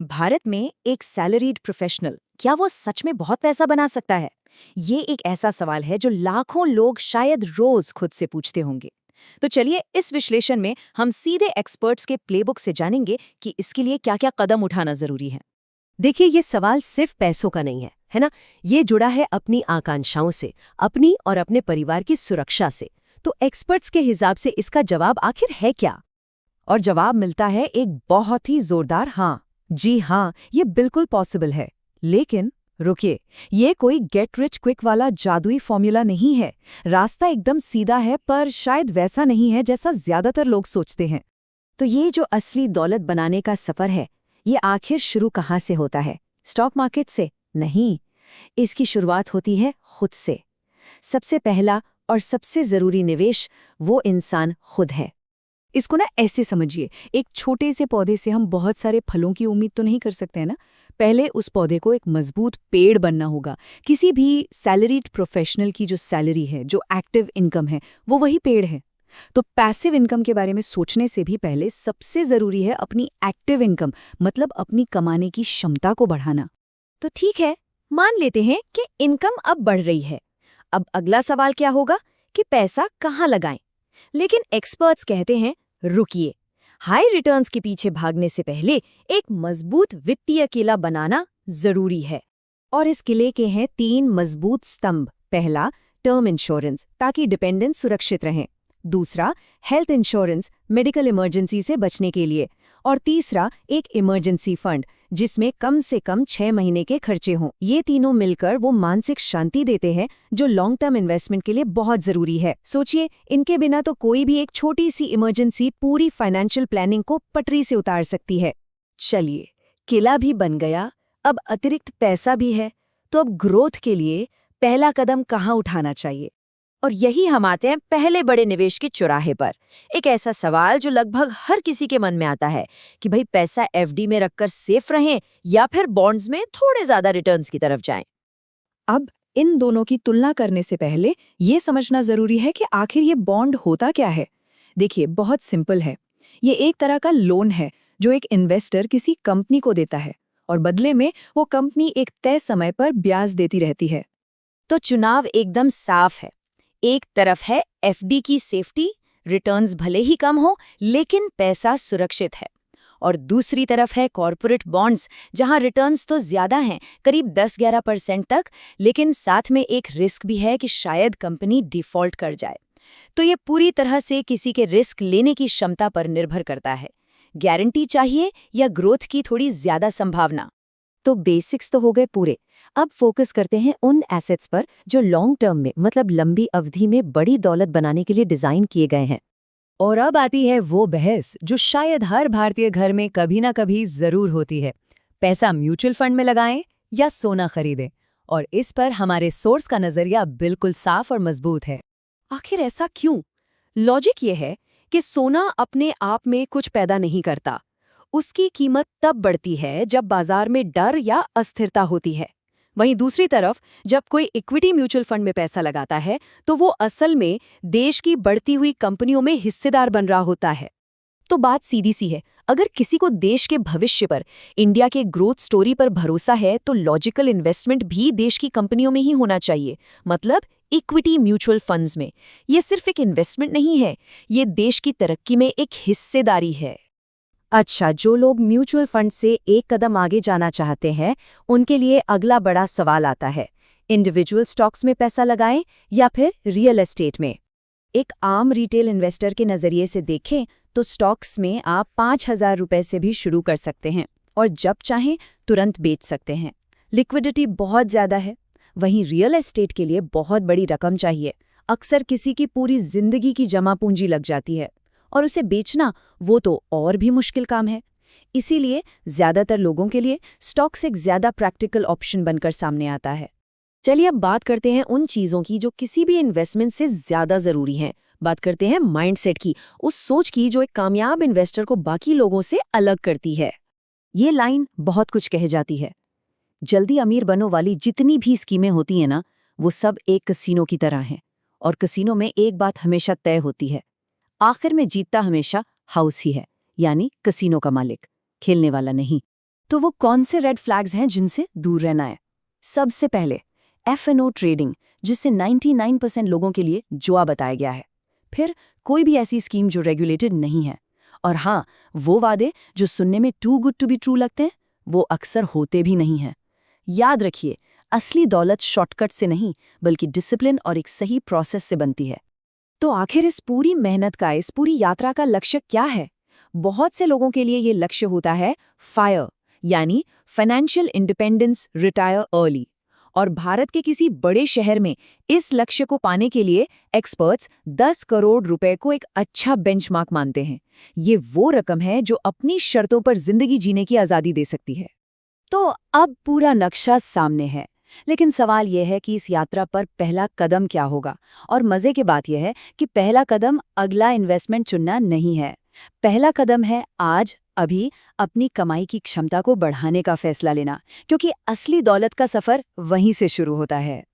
भारत में एक salaried professional क्या वो सच में बहुत पैसा बना सकता है? ये एक ऐसा सवाल है जो लाखों लोग शायद रोज खुद से पूछते होंगे। तो चलिए इस विश्लेषण में हम सीधे एक्सपर्ट्स के प्लेबुक से जानेंगे कि इसके लिए क्या-क्या कदम उठाना जरूरी है। देखिए, ये सवाल सिर्फ पैसों का नहीं है ना? ये जुड़ा है अपनी आकांक्षाओं से, अपनी और अपने परिवार की सुरक्षा से। तो एक्सपर्ट्स के हिसाब से इसका जवाब आखिर है क्या? और जवाब मिलता है एक बहुत ही जोरदार हाँ। जी हाँ, ये बिल्कुल पॉसिबल है। लेकिन रुकिए, ये कोई गेट रिच क्विक वाला जादुई फॉर्मूला नहीं है। रास्ता एकदम सीधा है, पर शायद वैसा नहीं है जैसा ज्यादातर लोग सोचते हैं। तो ये जो असली दौलत बनाने का सफर है, ये आखिर शुरू कहाँ से होता है? स्टॉक मार्केट से? नहीं, इसकी शुरुआत होती है खुद से। सबसे पहला और सबसे जरूरी निवेश वो इंसान खुद है। इसको ना ऐसे समझिए, एक छोटे से पौधे से हम बहुत सारे फलों की उम्मीद तो नहीं कर सकते हैं ना। पहले उस पौधे को एक मजबूत पेड़ बनना होगा। किसी भी सैलरीड प्रोफेशनल की जो सैलरी है, जो एक्टिव इनकम है, वो वही पेड़ है। तो पैसिव इनकम के बारे में सोचने से भी पहले सबसे जरूरी है अपनी एक्टिव इनकम, मतलब अपनी कमाने की क्षमता को बढ़ाना। तो ठीक है, मान लेते हैं कि इनकम अब बढ़ रही है। अब अगला सवाल क्या होगा कि पैसा कहाँ लगाएं? लेकिन एक्सपर्ट्स कहते हैं रुकिए, हाई रिटर्न्स के पीछे भागने से पहले एक मजबूत वित्तीय किला बनाना जरूरी है। और इस किले के हैं 3 मजबूत स्तंभ। पहला, टर्म इंश्योरेंस, ताकि डिपेंडेंस सुरक्षित रहें। दूसरा, हेल्थ इंश्योरेंस, मेडिकल इमरजेंसी से बचने के लिए। और तीसरा, एक इमरजेंसी फंड, जिसमें कम से कम 6 महीने के खर्चे हों। ये तीनों मिलकर वो मानसिक शांति देते हैं जो लॉन्ग टर्म इन्वेस्टमेंट के लिए बहुत जरूरी है। सोचिए, इनके बिना तो कोई भी एक छोटी सी इमरजेंसी पूरी फाइनेंशियल प्लानिंग को पटरी से उतार सकती है। चलिए, किला भी बन गया, अब अतिरिक्त पैसा भी है, तो अब ग्रोथ के लिए पहला कदम कहाँ उठाना चाहिए? और यही हम आते हैं पहले बड़े निवेश के चौराहे पर। एक ऐसा सवाल जो लगभग हर किसी के मन में आता है कि भाई पैसा एफडी में रखकर सेफ रहें या फिर बॉन्ड्स में थोड़े ज्यादा रिटर्न्स की तरफ जाएं। अब इन दोनों की तुलना करने से पहले ये समझना जरूरी है कि आखिर ये बॉन्ड होता क्या है। देखिए, बहुत सिंपल है। ये एक तरह का लोन है जो एक इन्वेस्टर किसी कंपनी को देता है और बदले में वो कंपनी एक तय समय पर ब्याज देती रहती है। तो चुनाव एकदम साफ है। एक तरफ है एफडी की सेफ्टी, रिटर्न्स भले ही कम हो लेकिन पैसा सुरक्षित है। और दूसरी तरफ है कॉर्पोरेट बॉन्ड्स, जहां रिटर्न्स तो ज्यादा हैं, करीब 10-11% तक, लेकिन साथ में एक रिस्क भी है कि शायद कंपनी डिफॉल्ट कर जाए। तो ये पूरी तरह से किसी के रिस्क लेने की क्षमता पर निर्भर करता है। गारंटी चाहिए या ग्रोथ की थोड़ी ज्यादा संभावना? तो बेसिक्स तो हो गए पूरे। अब फोकस करते हैं उन एसेट्स पर जो लॉन्ग टर्म में, मतलब लंबी अवधि में बड़ी दौलत बनाने के लिए डिजाइन किए गए हैं। और अब आती है वो बहस जो शायद हर भारतीय घर में कभी ना कभी जरूर होती है। पैसा म्यूचुअल फंड में लगाएं या सोना खरीदें? और इस पर हमारे सोर्स का नजरिया बिल्कुल साफ और मजबूत है। आखिर ऐसा क्यों? लॉजिक ये है कि सोना अपने आप में कुछ पैदा नहीं करता। उसकी कीमत तब बढ़ती है जब बाजार में डर या अस्थिरता होती है। वहीं दूसरी तरफ जब कोई इक्विटी म्यूचुअल फंड में पैसा लगाता है तो वो असल में देश की बढ़ती हुई कंपनियों में हिस्सेदार बन रहा होता है। तो बात सीधी सी है, अगर किसी को देश के भविष्य पर, इंडिया के ग्रोथ स्टोरी पर भरोसा है तो लॉजिकल इन्वेस्टमेंट भी देश की कंपनियों में ही होना चाहिए, मतलब इक्विटी म्यूचुअल फंड्स में। ये सिर्फ एक इन्वेस्टमेंट नहीं है, ये देश की तरक्की में एक हिस्सेदारी है। अच्छा, जो लोग म्यूचुअल फंड से एक कदम आगे जाना चाहते हैं, उनके लिए अगला बड़ा सवाल आता है, इंडिविजुअल स्टॉक्स में पैसा लगाएं या फिर रियल एस्टेट में? एक आम रिटेल इन्वेस्टर के नज़रिए से देखें तो स्टॉक्स में आप 5,000 रुपए से भी शुरू कर सकते हैं और जब चाहें तुरंत बेच सकते हैं। लिक्विडिटी बहुत ज़्यादा है। वहीं रियल एस्टेट के लिए बहुत बड़ी रकम चाहिए, अक्सर किसी की पूरी जिंदगी की जमा पूंजी लग जाती है, और उसे बेचना वो तो और भी मुश्किल काम है। इसीलिए ज्यादातर लोगों के लिए स्टॉक्स एक ज्यादा प्रैक्टिकल ऑप्शन बनकर सामने आता है। चलिए अब बात करते हैं उन चीजों की जो किसी भी इन्वेस्टमेंट से ज्यादा जरूरी हैं। बात करते हैं माइंडसेट की, उस सोच की जो एक कामयाब इन्वेस्टर को बाकी लोगों से अलग करती है। ये लाइन बहुत कुछ कह जाती है। जल्दी अमीर बनो वाली जितनी भी स्कीमें होती हैं ना, वो सब एक कसीनो की तरह हैं। और कसीनो में एक बात हमेशा तय होती है, आखिर में जीतता हमेशा हाउस ही है, यानी कसीनो का मालिक, खेलने वाला नहीं। तो वो कौन से रेड फ्लैग्स हैं जिनसे दूर रहना है? सबसे पहले F&O ट्रेडिंग, जिससे 99% लोगों के लिए जुआ बताया गया है। फिर कोई भी ऐसी स्कीम जो रेगुलेटेड नहीं है। और हाँ, वो वादे जो सुनने में too good to be true लगते हैं, वो अक्सर होते भी नहीं हैं। याद रखिए, असली दौलत शॉर्टकट से नहीं, बल्कि डिसिप्लिन और एक सही प्रोसेस से बनती है। तो आखिर इस पूरी मेहनत का, इस पूरी यात्रा का लक्ष्य क्या है? बहुत से लोगों के लिए ये लक्ष्य होता है फायर, यानी फाइनेंशियल इंडिपेंडेंस, रिटायर अर्ली। और भारत के किसी बड़े शहर में इस लक्ष्य को पाने के लिए एक्सपर्ट्स 10 करोड़ रुपए को एक अच्छा बेंचमार्क मानते हैं। ये वो रकम है जो अपनी शर्तों पर जिंदगी जीने की आज़ादी दे सकती है। तो अब पूरा नक्शा सामने है, लेकिन सवाल यह है कि इस यात्रा पर पहला कदम क्या होगा? और मजे की बात यह है कि पहला कदम अगला इन्वेस्टमेंट चुनना नहीं है। पहला कदम है आज, अभी अपनी कमाई की क्षमता को बढ़ाने का फैसला लेना, क्योंकि असली दौलत का सफर वहीं से शुरू होता है।